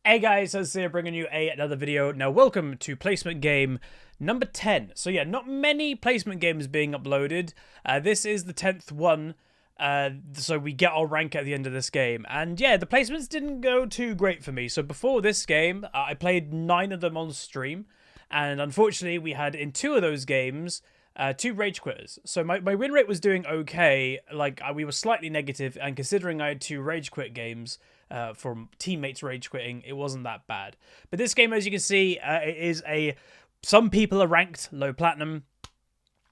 Hey guys, HuzzyGames bringing you another video. Now, welcome to placement game number 10. So yeah, not many placement games being uploaded. This is the 10th one, so we get our rank at the end of this game. And yeah, the placements didn't go too great for me. So before this game, I played 9 of them on stream. And unfortunately, we had in 2 of those games, 2 rage quitters. So my win rate was doing okay. We were slightly negative, and considering I had 2 rage quit games, from teammates rage quitting, it wasn't that bad. But this game, as you can see, it is some people are ranked low platinum.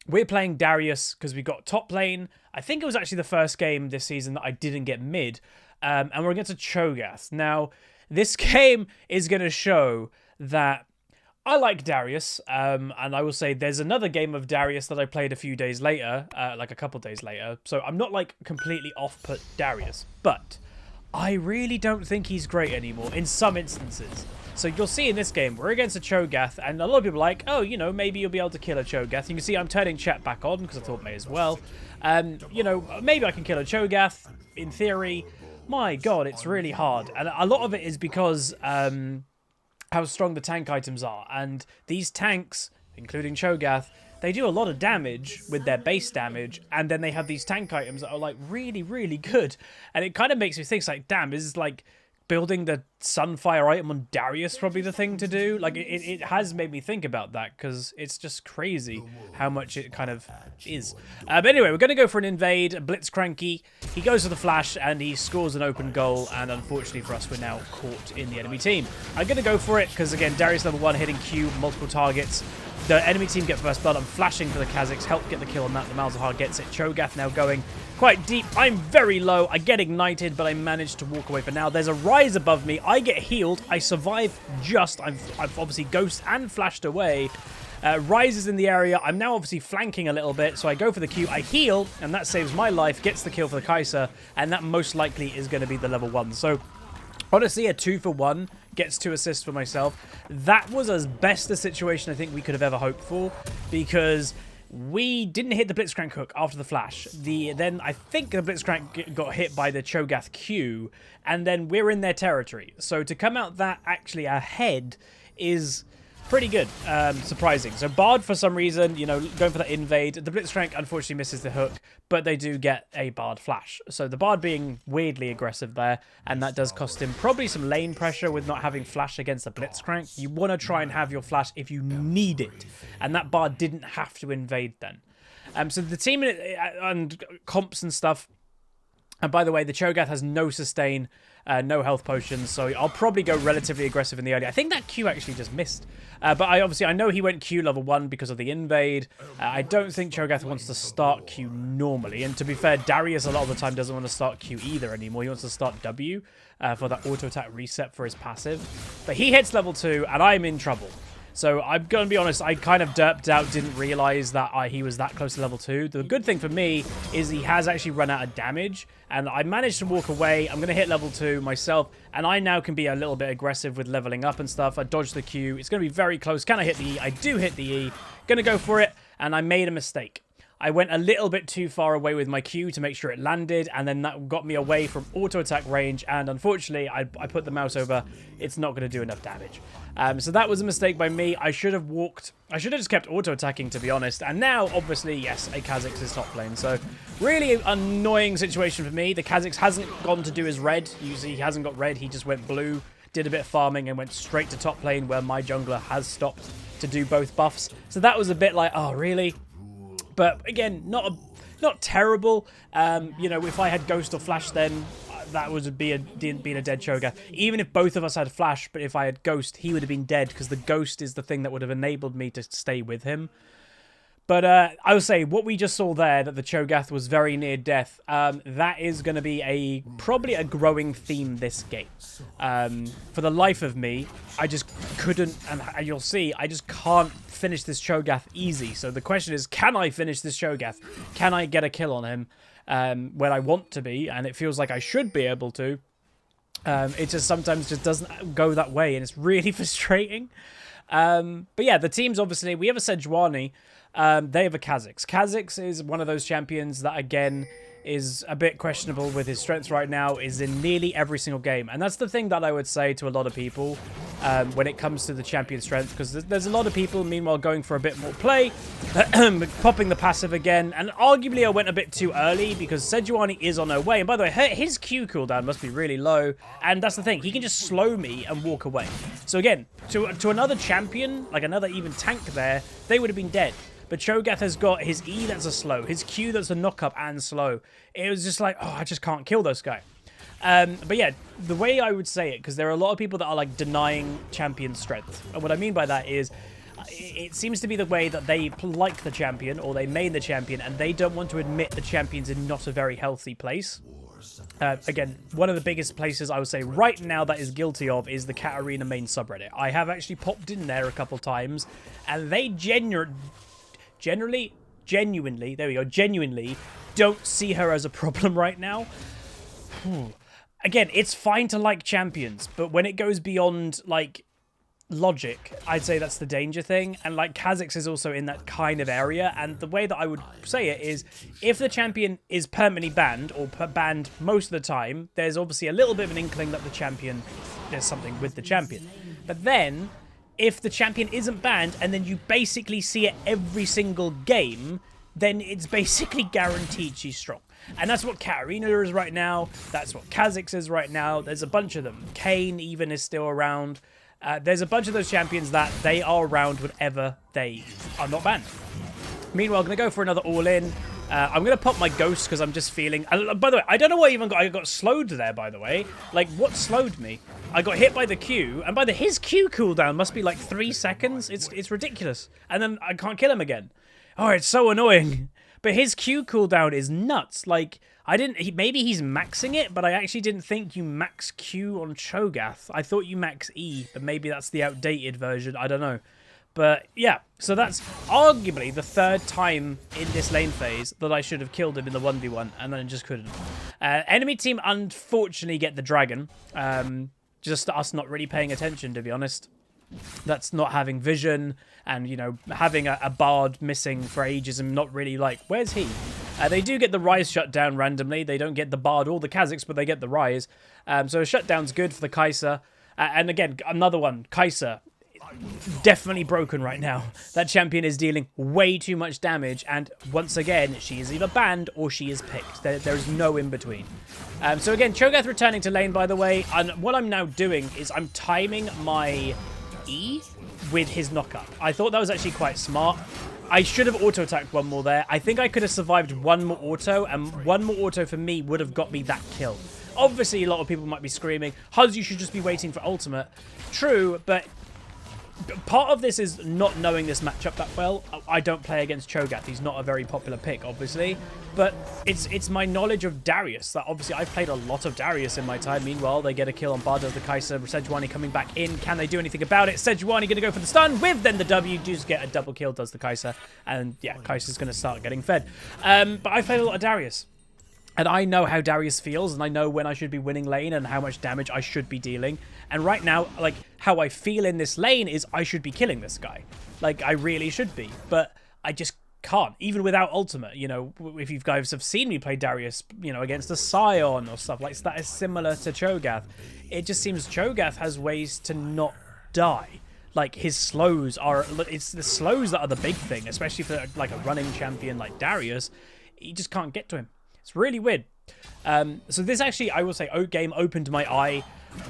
We're playing Darius because we got top lane. I think it was actually the first game this season that I didn't get mid. And we're against a Cho'Gath. Now, this game is going to show that I like Darius, and I will say there's another game of Darius that I played a few days later, like a couple days later. So I'm not like completely off-put Darius, but I really don't think he's great anymore in some instances. So you'll see in this game, we're against a Cho'Gath, and a lot of people are like, oh, you know, maybe you'll be able to kill a Cho'Gath. You can see I'm turning chat back on because I thought may as well. You know, maybe I can kill a Cho'Gath in theory. My God, it's really hard. And a lot of it is because how strong the tank items are. And these tanks, including Cho'Gath, they do a lot of damage with their base damage, and then they have these tank items that are like really, really good. And it kind of makes me think, like, damn, is like building the Sunfire item on Darius probably the thing to do? Like, it has made me think about that, because it's just crazy how much it kind of is. But anyway, we're going to go for an invade, a Blitzcranky. He goes for the flash, and he scores an open goal, and unfortunately for us, we're now caught in the enemy team. I'm going to go for it, because again, Darius level 1 hitting Q, multiple targets. The enemy team get first blood. I'm flashing for the Kazakhs. Help get the kill on that. The Malzahar gets it. Cho'Gath now going quite deep. I'm very low. I get ignited, but I managed to walk away for now. There's a rise above me. I get healed. I survive just. I've obviously ghost and flashed away. Rises in the area. I'm now obviously flanking a little bit, so I go for the Q. I heal, and that saves my life. Gets the kill for the Kai'Sa, and that most likely is going to be the level 1. So honestly, a 2-for-1 gets 2 assists for myself. That was as best a situation I think we could have ever hoped for, because we didn't hit the Blitzcrank hook after the flash. Then I think the Blitzcrank got hit by the Cho'Gath Q, and then we're in their territory. So to come out that actually ahead is pretty good, surprising. So Bard, for some reason, you know, going for that invade. The Blitzcrank unfortunately misses the hook, but they do get a Bard flash. So the Bard being weirdly aggressive there, and that does cost him probably some lane pressure with not having flash against the Blitzcrank. You want to try and have your flash if you need it, and that Bard didn't have to invade then. So the team and comps and stuff. And by the way, the Cho'Gath has no sustain, no health potions, so I'll probably go relatively aggressive in the early. I think that Q actually just missed. But I know he went Q level 1 because of the invade. I don't think Cho'Gath wants to start Q normally. And to be fair, Darius a lot of the time doesn't want to start Q either anymore. He wants to start W for that auto-attack reset for his passive. But he hits level 2, and I'm in trouble. So I'm going to be honest, I kind of derped out, didn't realize that he was that close to level 2. The good thing for me is he has actually run out of damage, and I managed to walk away. I'm going to hit level 2 myself, and I now can be a little bit aggressive with leveling up and stuff. I dodged the Q. It's going to be very close. Can I hit the E? I do hit the E. Going to go for it, and I made a mistake. I went a little bit too far away with my Q to make sure it landed, and then that got me away from auto-attack range, and unfortunately, I put the mouse over. It's not going to do enough damage. So that was a mistake by me. I should have walked. I should have just kept auto-attacking, to be honest. And now, obviously, yes, a Kazakhs is top lane. So really annoying situation for me. The Kazakhs hasn't gone to do his red. Usually he hasn't got red. He just went blue, did a bit of farming, and went straight to top lane, where my jungler has stopped to do both buffs. So that was a bit like, oh, really? But again, not terrible. You know, if I had Ghost or Flash, then that would be been a dead Cho'Gath. Even if both of us had Flash, but if I had Ghost, he would have been dead, because the Ghost is the thing that would have enabled me to stay with him. But I would say what we just saw there, that the Cho'Gath was very near death, that is going to be probably a growing theme this game. For the life of me, I just couldn't, and you'll see, I just can't finish this Cho'Gath easy. So the question is, can I finish this Cho'Gath? Can I get a kill on him when I want to be? And it feels like I should be able to. It just sometimes just doesn't go that way, and it's really frustrating. But yeah, the teams, obviously, we have a Sejuani. They have a Kazakhs. Kazakhs is one of those champions that, again, is a bit questionable with his strength right now, is in nearly every single game. And that's the thing that I would say to a lot of people when it comes to the champion strength, because there's a lot of people, meanwhile, going for a bit more play, popping the passive again. And arguably, I went a bit too early because Sejuani is on her way. And by the way, his Q cooldown must be really low. And that's the thing. He can just slow me and walk away. So again, to another champion, like another even tank there, they would have been dead. But Cho'Gath has got his E that's a slow, his Q that's a knock-up and slow. It was just like, oh, I just can't kill this guy. But yeah, the way I would say it, because there are a lot of people that are like denying champion strength. And what I mean by that is, it seems to be the way that they like the champion, or they main the champion, and they don't want to admit the champion's in not a very healthy place. Again, one of the biggest places I would say right now that is guilty of is the Katarina main subreddit. I have actually popped in there a couple times, and they genuinely don't see her as a problem right now. Again, it's fine to like champions, but when it goes beyond, like, logic, I'd say that's the danger thing. And, like, Kha'Zix is also in that kind of area. And the way that I would say it is, if the champion is permanently banned, or banned most of the time, there's obviously a little bit of an inkling that there's something with the champion. But then, if the champion isn't banned, and then you basically see it every single game, then it's basically guaranteed she's strong. And that's what Katarina is right now. That's what Kha'Zix is right now. There's a bunch of them. Kayn even is still around. There's a bunch of those champions that they are around whenever they are not banned. Meanwhile, I'm going to go for another all-in. I'm going to pop my Ghost because I'm just feeling... by the way, I don't know what I got slowed there, by the way. Like, what slowed me? I got hit by the Q, and his Q cooldown must be like 3 seconds. It's ridiculous. And then I can't kill him again. Oh, it's so annoying. But his Q cooldown is nuts. Like, maybe he's maxing it, but I actually didn't think you max Q on Cho'Gath. I thought you max E, but maybe that's the outdated version. I don't know. But yeah, so that's arguably the third time in this lane phase that I should have killed him in the 1v1, and then just couldn't. Enemy team unfortunately get the dragon. Just us not really paying attention, to be honest. That's not having vision, and, you know, having a bard missing for ages and not really like, where's he? They do get the Rise shut down randomly. They don't get the bard or the Kha'Zix, but they get the Rise. So a shutdown's good for the Kai'Sa. And again, another one, Kai'Sa. Definitely broken right now. That champion is dealing way too much damage, and once again, she is either banned or she is picked. There's no in between. So again, Cho'Gath returning to lane, by the way, and what I'm now doing is I'm timing my E with his knockup. I thought that was actually quite smart. I should have auto-attacked one more there. I think I could have survived one more auto, and one more auto for me would have got me that kill. Obviously, a lot of people might be screaming, Huz, you should just be waiting for ultimate. True, but part of this is not knowing this matchup that well. I don't play against Cho'Gath. He's not a very popular pick, obviously. But it's my knowledge of Darius. That obviously, I've played a lot of Darius in my time. Meanwhile, they get a kill on Bardo, the Kai'Sa. Sejuani coming back in. Can they do anything about it? Sejuani going to go for the stun with then the W. Just get a double kill, does the Kai'Sa. And yeah, Kai'Sa's going to start getting fed. But I've played a lot of Darius. And I know how Darius feels, and I know when I should be winning lane and how much damage I should be dealing. And right now, like, how I feel in this lane is I should be killing this guy. Like, I really should be. But I just can't, even without ultimate. You know, if you guys have seen me play Darius, you know, against a Scion or stuff like that is similar to Cho'Gath. It just seems Cho'Gath has ways to not die. Like, his slows are... It's the slows that are the big thing, especially for, like, a running champion like Darius. You just can't get to him. It's really weird. So this actually, I will say, game opened my eye.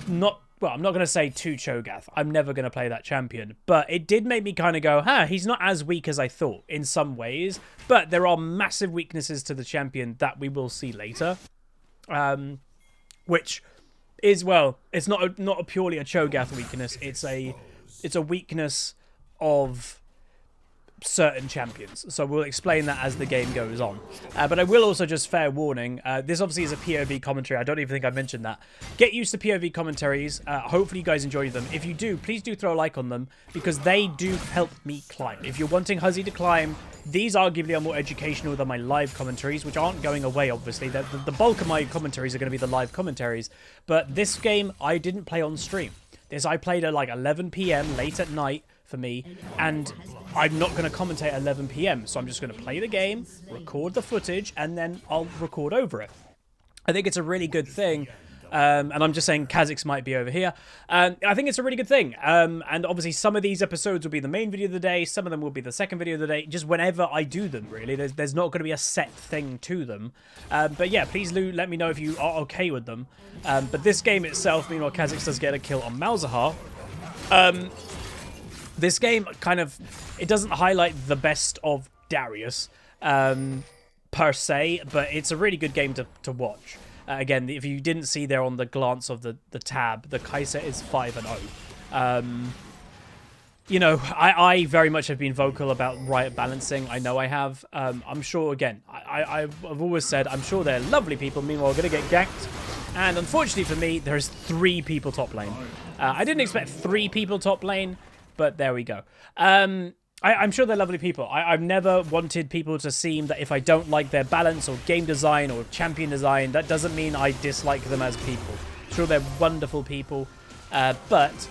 Well, I'm not going to say to Cho'Gath. I'm never going to play that champion. But it did make me kind of go, he's not as weak as I thought in some ways. But there are massive weaknesses to the champion that we will see later. Which is, well, it's not purely a Cho'Gath weakness. It's a weakness of certain champions. So we'll explain that as the game goes on. But I will also just fair warning, this obviously is a POV commentary. I don't even think I mentioned that. Get used to POV commentaries. Hopefully you guys enjoy them. If you do, please do throw a like on them because they do help me climb. If you're wanting Huzzy to climb, these arguably are more educational than my live commentaries, which aren't going away, obviously. The bulk of my commentaries are going to be the live commentaries. But this game, I didn't play on stream. I played at like 11 PM late at night for me, and I'm not going to commentate at 11 p.m. So I'm just going to play the game, record the footage, and then I'll record over it. I think it's a really good thing. And I'm just saying Kazakhs might be over here. I think it's a really good thing. And obviously some of these episodes will be the main video of the day. Some of them will be the second video of the day. Just whenever I do them, really. There's not going to be a set thing to them. But yeah, please do let me know if you are okay with them. But this game itself, meanwhile, Kazakhs does get a kill on Malzahar. This game kind of, it doesn't highlight the best of Darius per se, but it's a really good game to watch. Again, if you didn't see there on the glance of the tab, the Kaiser is 5-0. You know, I very much have been vocal about Riot balancing. I know I have. I'm sure, again, I've always said, I'm sure they're lovely people. Meanwhile, we're going to get ganked. And unfortunately for me, there's 3 people top lane. I didn't expect 3 people top lane, but there we go. I'm sure they're lovely people. I've never wanted people to seem that if I don't like their balance or game design or champion design, that doesn't mean I dislike them as people. I'm sure they're wonderful people. But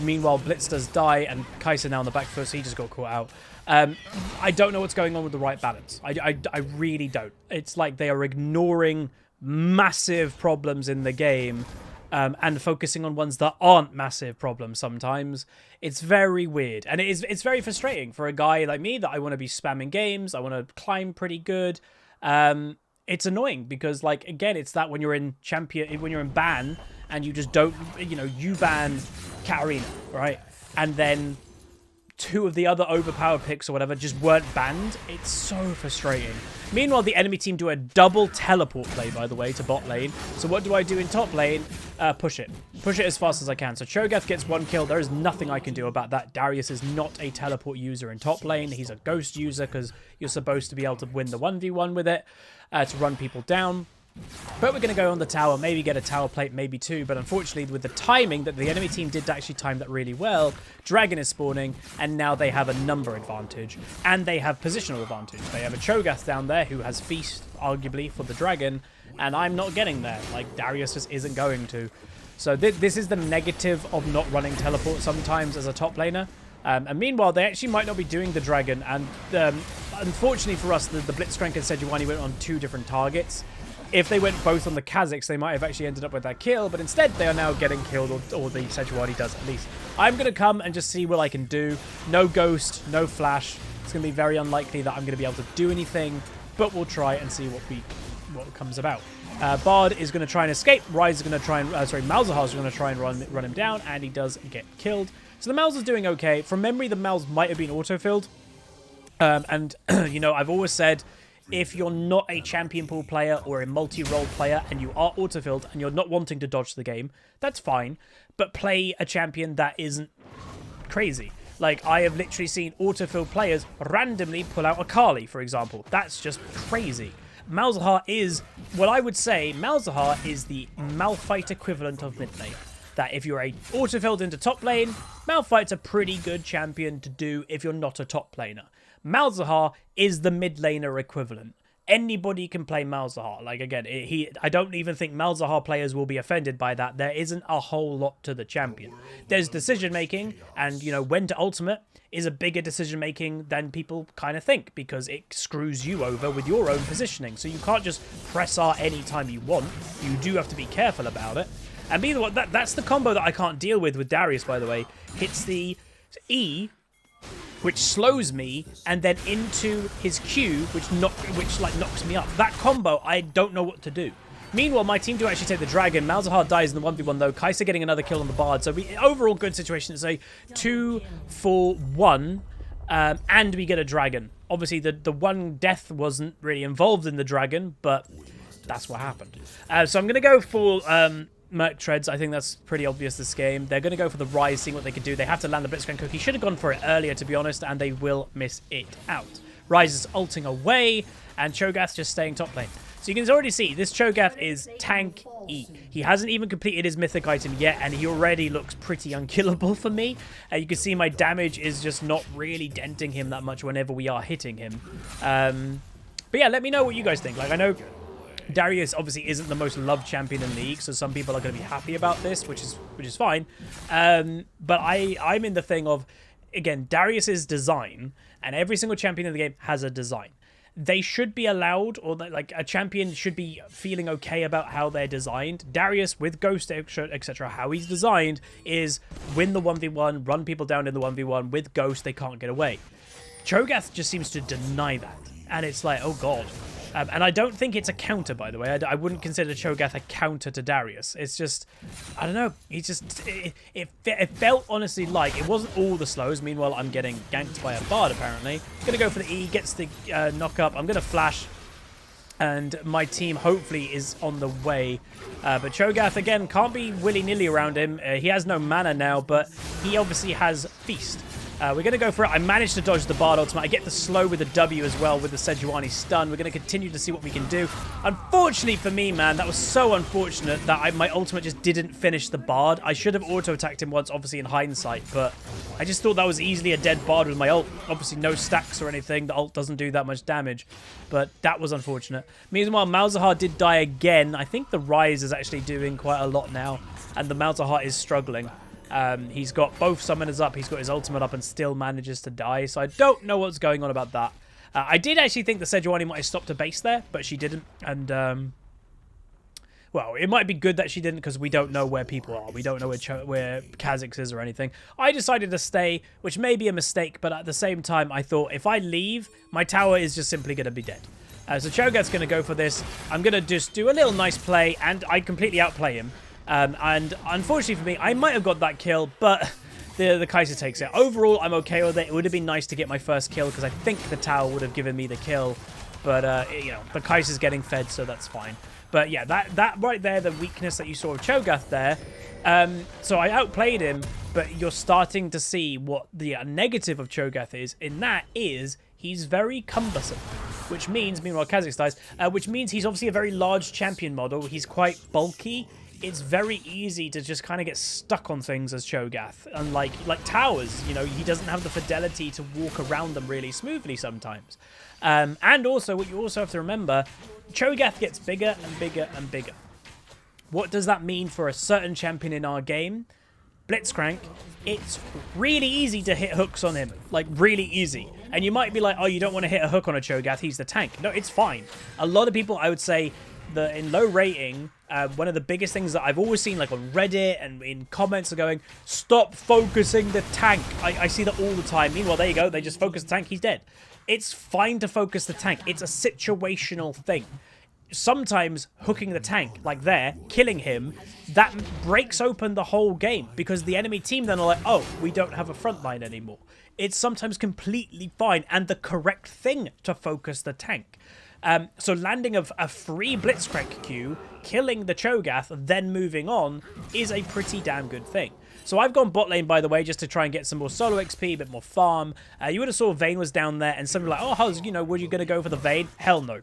meanwhile, Blitz does die and Kaiser now on the back foot, so he just got caught out. I don't know what's going on with the right balance. I really don't. It's like they are ignoring massive problems in the game and focusing on ones that aren't massive problems sometimes. It's very weird. And it's very frustrating for a guy like me that I want to be spamming games. I want to climb pretty good. It's annoying because, like, again, it's that when you're in when you're in ban and you just don't, you know, you ban Katarina, right? And then 2 of the other overpowered picks or whatever just weren't banned. It's so frustrating. Meanwhile, the enemy team do a double teleport play, by the way, to bot lane. So what do I do in top lane? Push it. Push it as fast as I can. So Cho'Gath gets 1 kill. There is nothing I can do about that. Darius is not a teleport user in top lane. He's a ghost user because you're supposed to be able to win the 1v1 with it to run people down. But we're going to go on the tower, maybe get a tower plate, maybe 2. But unfortunately, with the timing that the enemy team did actually time that really well, Dragon is spawning, and now they have a number advantage. And they have positional advantage. They have a Cho'Gath down there who has Feast, arguably, for the Dragon. And I'm not getting there. Like, Darius just isn't going to. So this is the negative of not running teleport sometimes as a top laner. And meanwhile, they actually might not be doing the Dragon. And unfortunately for us, the Blitzcrank and Sejuani went on 2 different targets. If they went both on the Kazakhs, they might have actually ended up with that kill, but instead they are now getting killed, or the Sejuani does at least. I'm going to come and just see what I can do. No Ghost, no Flash. It's going to be very unlikely that I'm going to be able to do anything, but we'll try and see what comes about. Bard is going to try and escape. Ryze is going to try and... Malzahar is going to try and run him down, and he does get killed. So the Malz is doing okay. From memory, the Malz might have been auto-filled. And, you know, I've always said... If you're not a champion pool player or a multi-role player and you are auto-filled and you're not wanting to dodge the game, that's fine. But play a champion that isn't crazy. Like, I have literally seen auto-filled players randomly pull out a Kali, for example. That's just crazy. Malzahar is, what I would say, Malzahar is the Malphite equivalent of mid lane. That if you're a auto-filled into top lane, Malphite's a pretty good champion to do if you're not a top laner. Malzahar is the mid laner equivalent. Anybody can play Malzahar. Like, again, I don't even think Malzahar players will be offended by that. There isn't a whole lot to the champion. There's decision making, and, you know, when to ultimate is a bigger decision making than people kind of think, because it screws you over with your own positioning. So you can't just press R anytime you want. You do have to be careful about it. And that's the combo that I can't deal with Darius, by the way. Hits the E, which slows me, and then into his Q, which knocks me up. That combo, I don't know what to do. Meanwhile, my team do actually take the Dragon. Malzahar dies in the 1v1 though. Kai'Sa getting another kill on the Bard. So overall good situation. It's a 2-for-1, and we get a Dragon. Obviously, the one death wasn't really involved in the Dragon, but that's what happened. So I'm going to go for... Merc Treads. I think that's pretty obvious this game. They're going to go for the Ryze, seeing what they can do. They have to land the Blitzcrank Cookie. Should have gone for it earlier, to be honest, and they will miss it out. Ryze is ulting away, and Cho'Gath just staying top lane. So you can already see, this Cho'Gath is tank E. He hasn't even completed his mythic item yet, and he already looks pretty unkillable for me. You can see my damage is just not really denting him that much whenever we are hitting him. But yeah, let me know what you guys think. Like, I know... Darius obviously isn't the most loved champion in League, so some people are going to be happy about this, which is fine. But I'm in the thing of, again, Darius's design, and every single champion in the game has a design. They should be allowed, or like a champion should be feeling okay about how they're designed. Darius, with Ghost, etc., how he's designed is win the 1v1, run people down in the 1v1. With Ghost, they can't get away. Cho'Gath just seems to deny that. And it's like, oh god. And I don't think it's a counter, by the way. I wouldn't consider Cho'Gath a counter to Darius. It's just, I don't know. He just, it felt honestly like it wasn't all the slows. Meanwhile, I'm getting ganked by a Bard, apparently. Going to go for the E, gets the knock up. I'm going to flash. And my team hopefully is on the way. But Cho'Gath, again, can't be willy-nilly around him. He has no mana now, but he obviously has Feast. We're going to go for it. I managed to dodge the Bard ultimate. I get the slow with the W as well with the Sejuani stun. We're going to continue to see what we can do. Unfortunately for me, man, that was so unfortunate that my ultimate just didn't finish the Bard. I should have auto-attacked him once, obviously in hindsight, but I just thought that was easily a dead Bard with my ult. Obviously no stacks or anything. The ult doesn't do that much damage, but that was unfortunate. Meanwhile, Malzahar did die again. I think the Rise is actually doing quite a lot now, and the Malzahar is struggling. He's got both summoners up, he's got his ultimate up, and still manages to die. So I don't know what's going on about that. I did actually think the Sejuani might have stopped a base there, but she didn't. And, well, it might be good that she didn't because we don't know where people are. We don't know where Kha'Zix is or anything. I decided to stay, which may be a mistake, but at the same time, I thought if I leave, my tower is just simply going to be dead. So Cho'Gath's going to go for this. I'm going to just do a little nice play, and I completely outplay him. And unfortunately for me, I might have got that kill, but the Kai'Sa takes it. Overall, I'm okay with it. It would have been nice to get my first kill because I think the tower would have given me the kill. But, you know, the Kai'Sa's getting fed, so that's fine. But yeah, that right there, the weakness that you saw of Cho'Gath there. So I outplayed him, but you're starting to see what the negative of Cho'Gath is. And that is he's very cumbersome, which means, meanwhile, Kha'Zix dies, which means he's obviously a very large champion model. He's quite bulky. It's very easy to just kind of get stuck on things as Cho'Gath. Unlike towers, you know, he doesn't have the fidelity to walk around them really smoothly sometimes. And also, what you also have to remember, Cho'Gath gets bigger and bigger and bigger. What does that mean for a certain champion in our game? Blitzcrank. It's really easy to hit hooks on him. Like, really easy. And you might be like, oh, you don't want to hit a hook on a Cho'Gath, he's the tank. No, it's fine. A lot of people, I would say, in low rating, one of the biggest things that I've always seen, like on Reddit and in comments, are going, stop focusing the tank. I see that all the time. Meanwhile, there you go. They just focus the tank. He's dead. It's fine to focus the tank. It's a situational thing. Sometimes hooking the tank, like there, killing him, that breaks open the whole game because the enemy team then are like, oh, we don't have a front line anymore. It's sometimes completely fine and the correct thing to focus the tank. So landing a free Blitzcrank Q, killing the Cho'Gath, then moving on is a pretty damn good thing. So I've gone bot lane, by the way, just to try and get some more solo XP, a bit more farm. You would have saw Vayne was down there, and somebody like, oh, Huz, you know, were you going to go for the Vayne? Hell no.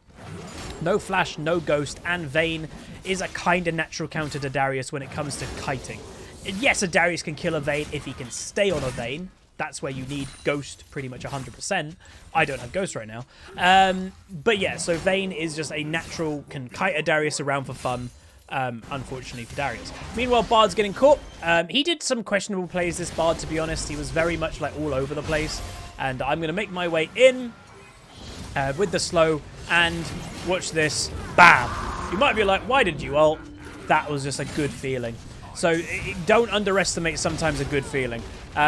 No flash, no ghost, and Vayne is a kind of natural counter to Darius when it comes to kiting. Yes, a Darius can kill a Vayne if he can stay on a Vayne. That's where you need Ghost pretty much 100%. I don't have Ghost right now. But yeah, so Vayne is just a natural, can kite a Darius around for fun, unfortunately for Darius. Meanwhile, Bard's getting caught. He did some questionable plays, this Bard, to be honest. He was very much like all over the place. And I'm going to make my way in with the slow and watch this. Bam! You might be like, why did you ult? That was just a good feeling. So don't underestimate sometimes a good feeling.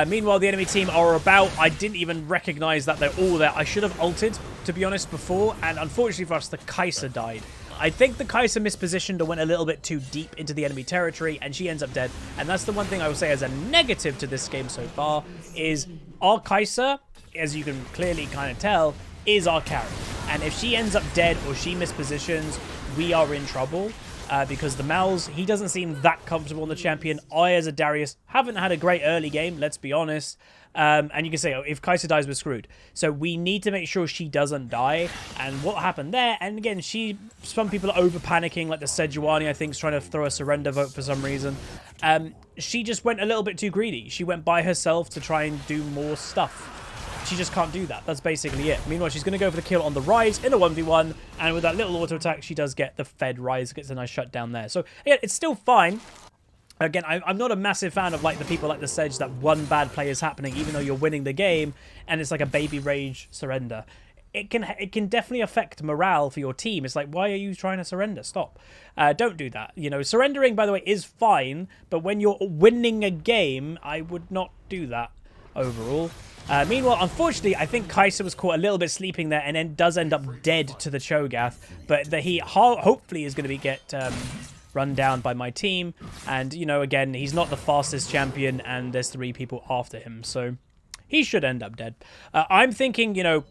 Meanwhile, the enemy team are about. I didn't even recognize that they're all there. I should have ulted, to be honest, before. And unfortunately for us, the Kai'Sa died. I think the Kai'Sa mispositioned or went a little bit too deep into the enemy territory, and she ends up dead. And that's the one thing I would say as a negative to this game so far, is our Kai'Sa, as you can clearly kind of tell, is our carry. And if she ends up dead or she mispositions, we are in trouble. Because the Malz, he doesn't seem that comfortable in the champion. I, as a Darius, haven't had a great early game, let's be honest. And you can say, oh, if Kai'Sa dies, we're screwed. So we need to make sure she doesn't die. And what happened there, and again, some people are over-panicking, like the Sejuani, I think, is trying to throw a surrender vote for some reason. She just went a little bit too greedy. She went by herself to try and do more stuff. She just can't do that. That's basically it. Meanwhile, she's going to go for the kill on the Rise in a 1v1. And with that little auto attack, she does get the fed Rise. Gets a nice shutdown there. So, yeah, it's still fine. Again, I'm not a massive fan of like the people like the Sedge that one bad play is happening even though you're winning the game and it's like a baby rage surrender. It can definitely affect morale for your team. It's like, why are you trying to surrender? Stop. Don't do that. You know, surrendering, by the way, is fine, but when you're winning a game, I would not do that overall. Meanwhile, unfortunately, I think Kai'Sa was caught a little bit sleeping there and then does end up dead to the Cho'Gath, but he hopefully is going to get run down by my team. And, you know, again, he's not the fastest champion and there's 3 people after him, so he should end up dead. I'm thinking, you know,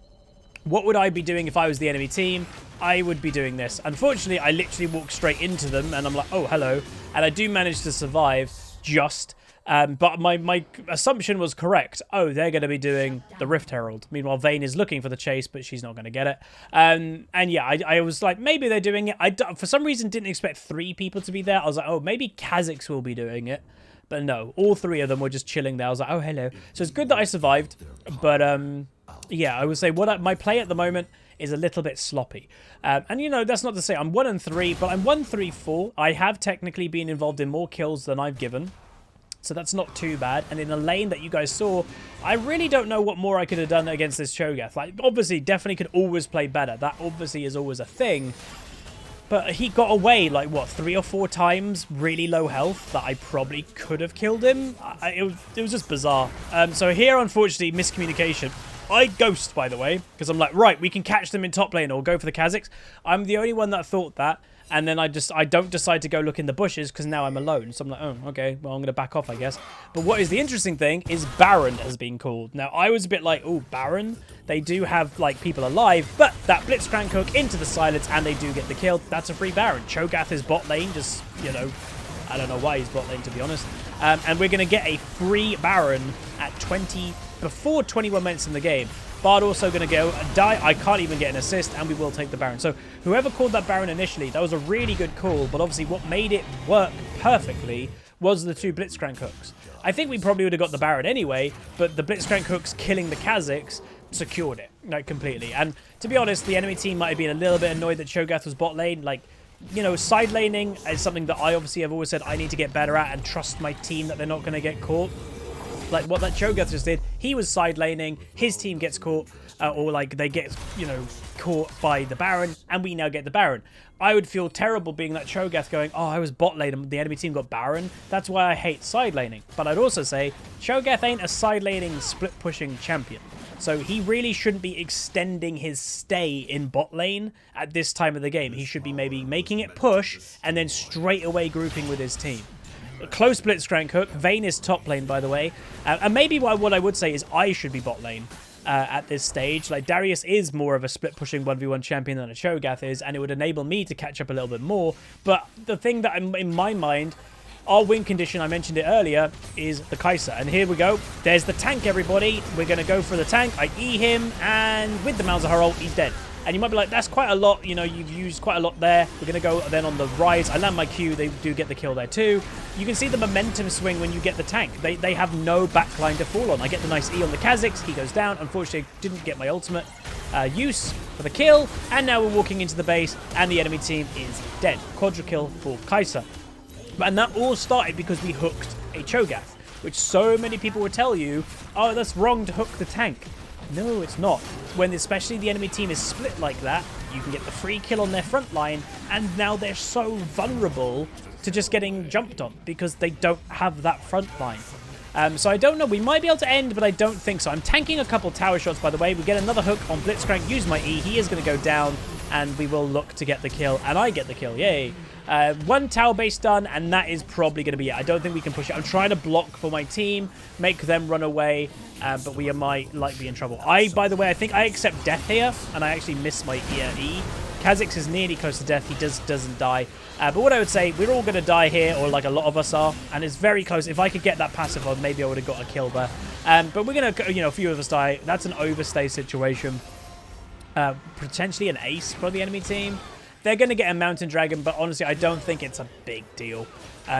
what would I be doing if I was the enemy team? I would be doing this. Unfortunately, I literally walk straight into them and I'm like, oh, hello. And I do manage to survive just. But my assumption was correct. Oh, they're going to be doing the Rift Herald. Meanwhile, Vayne is looking for the chase, but she's not going to get it. And yeah, I was like, maybe they're doing it. For some reason, didn't expect 3 people to be there. I was like, oh, maybe Kha'Zix will be doing it. But no, all 3 of them were just chilling there. I was like, oh, hello. So it's good that I survived. But yeah, I would say my play at the moment is a little bit sloppy. And, you know, that's not to say I'm 1-3, but I'm 1-3-4. I have technically been involved in more kills than I've given. So that's not too bad. And in the lane that you guys saw, I really don't know what more I could have done against this Cho'Gath. Like, obviously, definitely could always play better. That obviously is always a thing. But he got away, like, what, 3 or 4 times, really low health, that I probably could have killed him. It was just bizarre. So here, unfortunately, miscommunication. I ghost, by the way, because I'm like, right, we can catch them in top lane or go for the Kha'Zix. I'm the only one that thought that. And then I don't decide to go look in the bushes because now I'm alone. So I'm like, oh, okay, well, I'm going to back off, I guess. But what is the interesting thing is Baron has been called. Now, I was a bit like, oh, Baron? They do have, like, people alive, but that Blitzcrank hook into the silence, and they do get the kill. That's a free Baron. Cho'Gath is bot lane, just, you know, I don't know why he's bot lane, to be honest. And we're going to get a free Baron at before 21 minutes in the game. Bard also going to go die. I can't even get an assist, and we will take the Baron. So whoever called that Baron initially, that was a really good call, but obviously what made it work perfectly was the 2 Blitzcrank hooks. I think we probably would have got the Baron anyway, but the Blitzcrank hooks killing the Kha'Zix secured it, like, completely. And to be honest, the enemy team might have been a little bit annoyed that Cho'Gath was bot lane. Like, you know, side laning is something that I obviously have always said I need to get better at and trust my team that they're not going to get caught. Like what that Cho'Gath just did, he was side laning, his team gets caught, or like they get, you know, caught by the Baron, and we now get the Baron. I would feel terrible being that Cho'Gath going, oh, I was bot lane and the enemy team got Baron. That's why I hate side laning. But I'd also say Cho'Gath ain't a side laning split pushing champion. So he really shouldn't be extending his stay in bot lane at this time of the game. He should be maybe making it push and then straight away grouping with his team. A close Blitzcrank hook. Vayne is top lane, by the way. And maybe what I would say is I should be bot lane at this stage. Like, Darius is more of a split-pushing 1v1 champion than a Cho'Gath is, and it would enable me to catch up a little bit more. But the thing that, in my mind, our win condition, I mentioned it earlier, is the Kai'Sa. And here we go. There's the tank, everybody. We're going to go for the tank. I E him, and with the Malzahar ult, he's dead. And you might be like, that's quite a lot. You know, you've used quite a lot there. We're going to go then on the rise. I land my Q. They do get the kill there too. You can see the momentum swing when you get the tank. They have no backline to fall on. I get the nice E on the Kha'Zix. He goes down. Unfortunately, didn't get my ultimate use for the kill. And now we're walking into the base, and the enemy team is dead. Quadra kill for Kai'Sa. And that all started because we hooked a Cho'Gath, which so many people would tell you, oh, that's wrong to hook the tank. No, it's not. When especially the enemy team is split like that, you can get the free kill on their front line, and now they're so vulnerable to just getting jumped on because they don't have that front line. So I don't know. We might be able to end, but I don't think so. I'm tanking a couple tower shots, by the way. We get another hook on Blitzcrank. Use my E. He is going to go down, and we will look to get the kill, and I get the kill. Yay. One tower base done, and that is probably going to be it. I don't think we can push it. I'm trying to block for my team, make them run away, but we might be in trouble. By the way, I think I accept death here, and I actually miss my E. Kha'Zix is nearly close to death. He doesn't die. But what I would say, we're all going to die here, or like a lot of us are, and it's very close. If I could get that passive on, maybe I would have got a kill there. But we're going to, you know, a few of us die. That's an overstay situation. Potentially an ace for the enemy team. They're going to get a Mountain Dragon, but honestly, I don't think it's a big deal.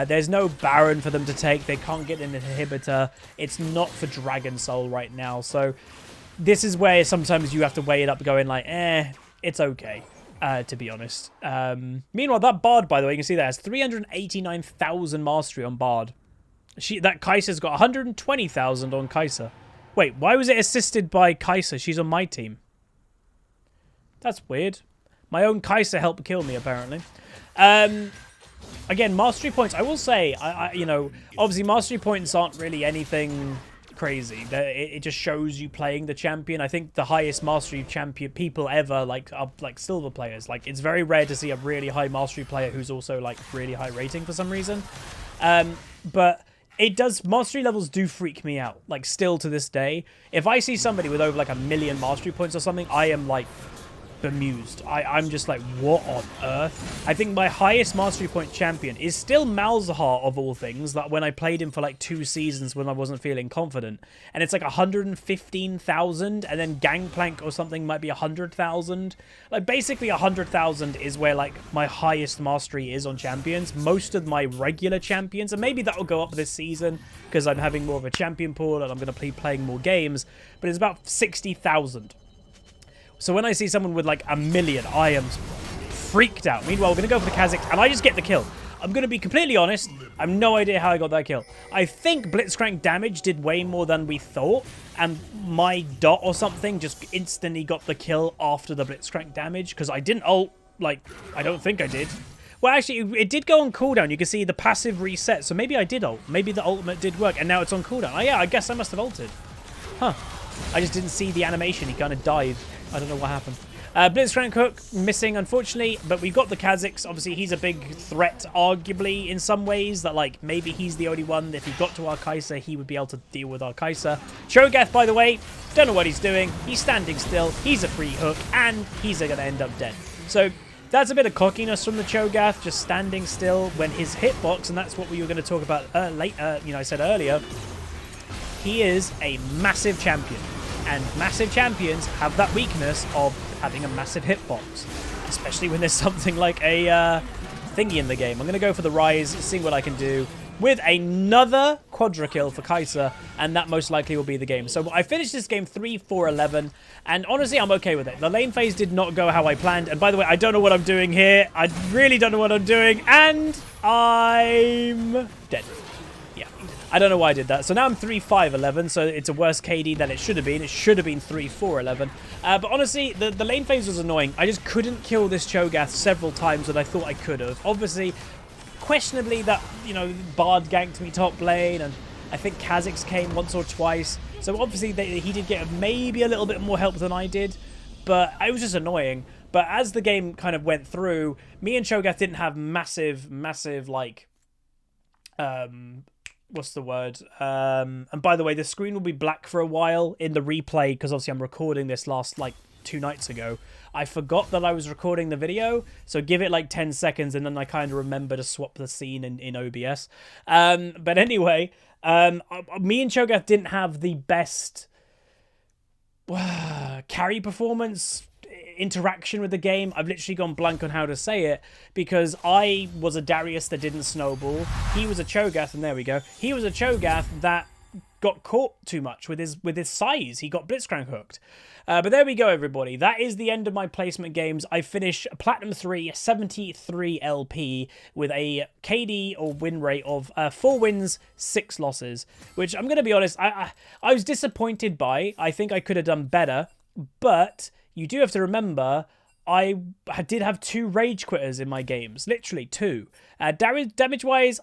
There's no Baron for them to take. They can't get an inhibitor. It's not for Dragon Soul right now. So this is where sometimes you have to weigh it up going like, it's okay. to be honest. Meanwhile, that Bard, by the way, you can see that has 389,000 mastery on Bard. That Kai'Sa's got 120,000 on Kai'Sa. Wait, why was it assisted by Kai'Sa? She's on my team. That's weird. My own Kai'Sa helped kill me, apparently. Again, mastery points. I will say, you know, obviously mastery points aren't really anything crazy. It just shows you playing the champion. I think the highest mastery champion people ever are like silver players. Like, it's very rare to see a really high mastery player who's also like really high rating for some reason. But it does, mastery levels do freak me out. Like, still to this day, if I see somebody with over like 1 million mastery points or something, I am like bemused. I'm just like, what on earth? I think my highest mastery point champion is still Malzahar, of all things, that when I played him for like 2 seasons when I wasn't feeling confident, and it's like 115,000, and then Gangplank or something might be 100,000. Like, basically 100,000 is where like my highest mastery is on champions. Most of my regular champions, and maybe that will go up this season because I'm having more of a champion pool and I'm going to be playing more games, but it's about 60,000. So when I see someone with like 1 million, I am freaked out. Meanwhile, we're going to go for the Kazakhs, and I just get the kill. I'm going to be completely honest. I have no idea how I got that kill. I think Blitzcrank damage did way more than we thought, and my dot or something just instantly got the kill after the Blitzcrank damage, because I didn't ult. Like, I don't think I did. Well, actually, it did go on cooldown. You can see the passive reset, so maybe I did ult. Maybe the ultimate did work, and now it's on cooldown. Oh, yeah, I guess I must have ulted. Huh. I just didn't see the animation. He kind of died. I don't know what happened. Blitzcrank hook missing, unfortunately, but we've got the Kazakhs. Obviously, he's a big threat, arguably, in some ways, that, like, maybe he's the only one. If he got to our Kai'Sa, he would be able to deal with our Kai'Sa. Cho'Gath, by the way, don't know what he's doing. He's standing still. He's a free hook, and he's going to end up dead. So that's a bit of cockiness from the Cho'Gath, just standing still when his hitbox, and that's what we were going to talk about later, you know, I said earlier. He is a massive champion. And massive champions have that weakness of having a massive hitbox, especially when there's something like a thingy in the game. I'm going to go for the Rise, see what I can do with another quadra kill for Kai'Sa, and that most likely will be the game. So I finished this game 3-4-11, and honestly, I'm okay with it. The lane phase did not go how I planned, and by the way, I don't know what I'm doing here. I really don't know what I'm doing, and I'm dead. I don't know why I did that. So now I'm 3-5-11, so it's a worse KD than it should have been. It should have been 3-4-11. But honestly, the lane phase was annoying. I just couldn't kill this Cho'Gath several times that I thought I could have. Obviously, questionably that, you know, Bard ganked me top lane, and I think Kazakhs came once or twice. So obviously he did get maybe a little bit more help than I did, but it was just annoying. But as the game kind of went through, me and Cho'Gath didn't have massive, like, what's the word? And by the way, the screen will be black for a while in the replay because obviously I'm recording this last like 2 nights ago. I forgot that I was recording the video, so give it like 10 seconds and then I kind of remember to swap the scene in OBS. But anyway, me and Cho'Gath didn't have the best carry performance interaction with the game. I've literally gone blank on how to say it because I was a Darius that didn't snowball. He was a Cho'Gath, and there we go. He was a Cho'Gath that got caught too much with his size. He got Blitzcrank hooked. But there we go, everybody. That is the end of my placement games. I finished Platinum 3, 73 LP with a KD or win rate of 4 wins, 6 losses, which I'm going to be honest, I was disappointed by. I think I could have done better, but you do have to remember, I did have 2 rage quitters in my games. Literally 2. Damage-wise,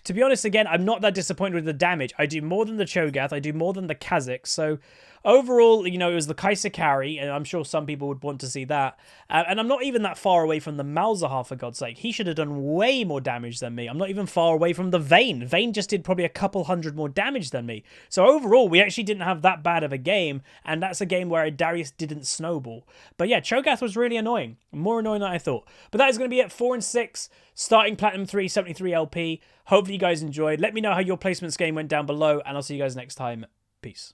to be honest, again, I'm not that disappointed with the damage. I do more than the Cho'Gath. I do more than the Kazakhs. So overall, you know, it was the Kai'Sa carry, and I'm sure some people would want to see that. And I'm not even that far away from the Malzahar, for God's sake. He should have done way more damage than me. I'm not even far away from the Vayne. Vayne just did probably a couple hundred more damage than me. So overall, we actually didn't have that bad of a game, and that's a game where Darius didn't snowball. But yeah, Cho'Gath was really annoying. More annoying than I thought. But that is going to be it. 4-6, starting Platinum 3, 73 LP. Hopefully you guys enjoyed. Let me know how your placements game went down below, and I'll see you guys next time. Peace.